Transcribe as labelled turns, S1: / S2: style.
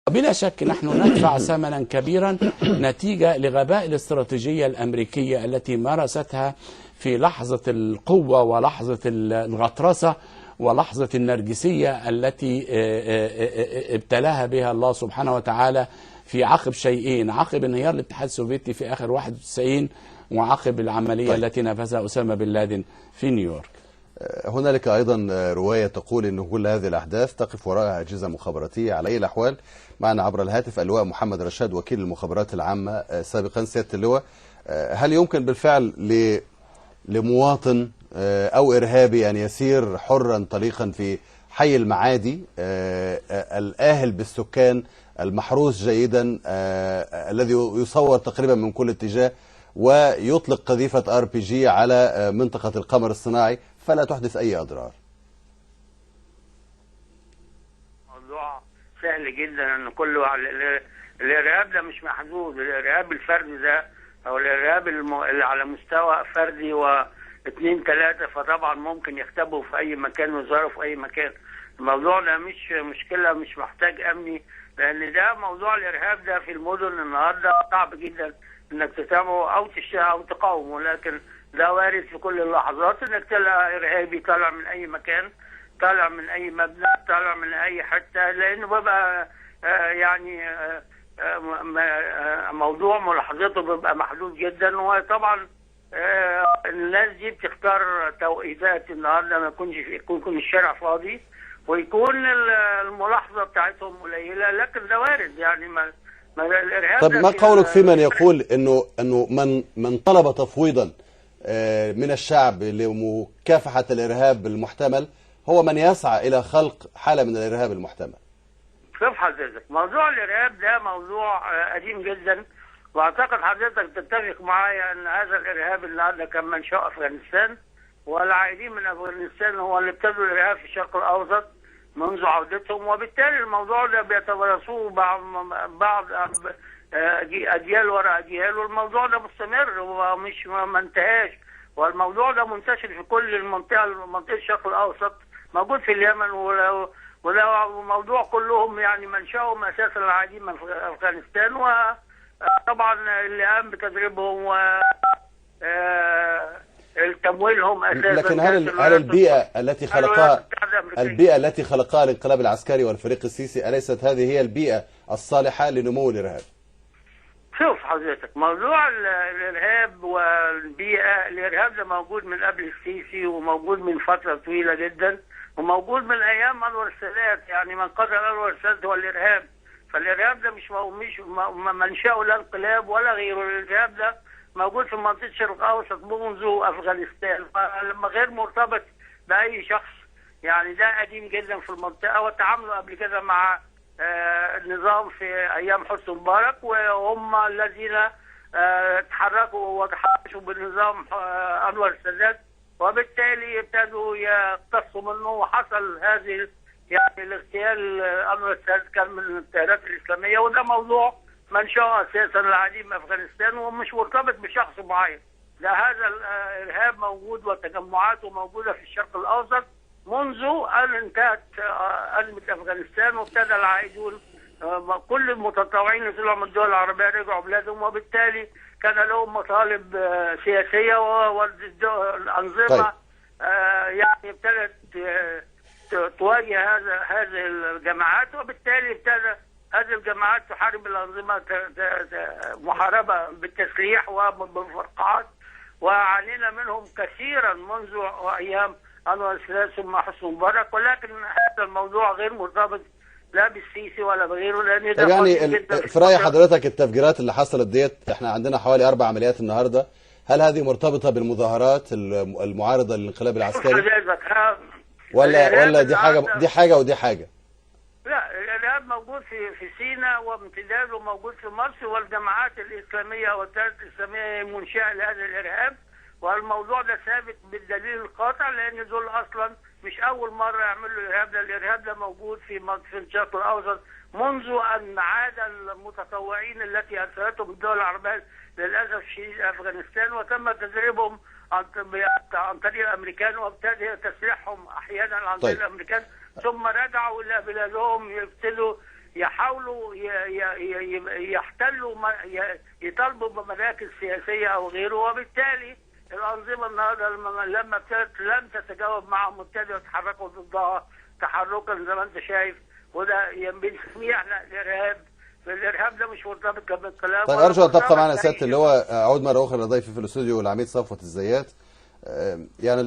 S1: بلا شك نحن ندفع ثمنا كبيرا نتيجة لغباء الاستراتيجية الأمريكية التي مارستها في لحظة القوة ولحظة الغطرسة ولحظة النرجسية التي ابتلاها بها الله سبحانه وتعالى في عقب شيئين: عقب انهيار الاتحاد السوفيتي في آخر 91، وعقب العملية التي نفذها أسامة بن لادن في نيويورك.
S2: هنالك أيضا رواية تقول أن كل هذه الأحداث تقف وراءها أجهزة مخابراتية. على أي الأحوال معنا عبر الهاتف اللواء محمد رشاد وكيل المخابرات العامة سابقا. سيادة اللواء، هل يمكن بالفعل لمواطن أو إرهابي أن يسير حرا طليقا في حي المعادي الآهل بالسكان المحروس جيدا الذي يصور تقريبا من كل اتجاه ويطلق قذيفة RPG على منطقة القمر الصناعي فلا تحدث أي أضرار؟
S3: موضوع سهل جدا، ان كله الارهاب ده مش محدود. الارهاب الفردي ده او الارهاب اللي على مستوى فردي واثنين ثلاثة، فطبعا ممكن يختبوا في اي مكان ويظهروا في اي مكان. الموضوع ده مش مشكلة، مش محتاج امني، لان ده موضوع الارهاب ده في المدن النهارده صعب جدا انك تتابعه او تقاومه، لكن ده وارد في كل اللحظات انك تلاقي ارهابي طالع من اي مكان، طالع من اي مبنى، طالع من اي حته، لانه بيبقى يعني موضوع ملاحظته بيبقى محدود جدا. وطبعا الناس دي بتختار توقيتات النهارده ما يكون الشارع فاضي ويكون الملاحظه بتاعتهم قليله، لكن ده وارد يعني ما الارهاب.
S2: طب ما قولك في من يقول انه من طلب تفويضا من الشعب لمكافحة الإرهاب المحتمل هو من يسعى إلى خلق حالة من الإرهاب المحتمل؟
S3: شوف حضرتك، موضوع الإرهاب ده موضوع قديم جدا، وأعتقد حضرتك تتفق معايا أن هذا الإرهاب النهارده كان منشأ أفغانستان، والعائدين من أفغانستان هو اللي ابتدوا الإرهاب في الشرق الأوسط منذ عودتهم، وبالتالي الموضوع ده بيتوارثوه بعض أجيال وراء أجيال، والموضوع ده مستمر ومش ما انتهاش، والموضوع ده منتشر في كل منطقة الشرق الأوسط، موجود في اليمن، ولو موضوع كلهم يعني منشأهم أساسا العائدين من أفغانستان، وطبعا اللي قام بتدريبهم و تمويلهم أساسا.
S2: لكن هل البيئة التي خلقها الانقلاب العسكري والفريق السيسي أليست هذه هي البيئة الصالحة لنمو الإرهاب؟
S3: شوف حضرتك، موضوع الارهاب والبيئه، الارهاب ده موجود من قبل السيسي وموجود من فتره طويله جدا، وموجود من ايام انور السادات، يعني من قتل انور السادات هو الارهاب. فالارهاب ده مش منشأه لا انقلاب ولا غيره، الارهاب ده موجود في منطقه الشرق الاوسط منذ افغانستان، لما غير مرتبط باي شخص، يعني ده قديم جدا في المنطقه، وتعاملوا قبل كده مع النظام في ايام حسني مبارك، وهم الذين تحركوا وتحرشوا بالنظام انور السادات، وبالتالي ابتدوا يقتصوا منه، وحصل هذه يعني الاغتيال. انور السادات كان من التيارات الاسلاميه، وده موضوع منشأه اساسا العديد من افغانستان ومش مرتبط بشخص معين. ده هذا الارهاب موجود وتجمعاته موجوده في الشرق الاوسط منذ أن انتهت أزمة أفغانستان، وابتدى العائدون كل المتطوعين اللي طلعوا من الدول العربية رجعوا بلادهم، وبالتالي كان لهم مطالب سياسية، والأنظمة يعني ابتدت تواجه هذه الجماعات، وبالتالي ابتدى هذه الجماعات تحارب الأنظمة محاربة بالتسليح وبالفرقعات، وعانينا منهم كثيرا منذ أيام أنور السادات ثم حسني مبارك، ولكن هذا الموضوع غير مرتبط لا بالسيسي ولا بغيره، لأن ده
S2: يعني في رأي حضرتك التفجيرات اللي حصلت ديت، احنا عندنا حوالي 4 عمليات النهارده، هل هذه مرتبطة بالمظاهرات المعارضة للانقلاب العسكري؟ ولا دي حاجة ودي حاجة؟
S3: لا، الإرهاب موجود في سيناء وامتداده موجود في مصر، والجماعات الإسلامية والتيارات الإسلامية منشأة لهذا الإرهاب، والموضوع ده ثابت بالدليل القاطع، لان دول اصلا مش اول مره يعملوا الارهاب ده، الارهاب ده موجود في الشرق الاوسط منذ ان عاد المتطوعين التي ارسلتهم الدول العربيه للاسف الشديد افغانستان، وتم تدريبهم عن طريق الامريكان، وابتدى تسليحهم احيانا عن طريق الامريكان، ثم رجعوا الى بلادهم يبتدوا يحاولوا يحتلوا يطالبوا بمراكز سياسيه او غيره، وبالتالي الانظمه النهارده لما لم تتجاوب معهم وابتدوا يتحركوا ضدها تحركا زي ما انت شايف، وده بنسميه احنا الارهاب. الارهاب ده مش مرتبط بالكلام.
S2: طيب ارجو ان تبقى معنا سياده اللواء. اعود مره اخرى لضيفي في الاستوديو العميد صفوت الزيات. يعني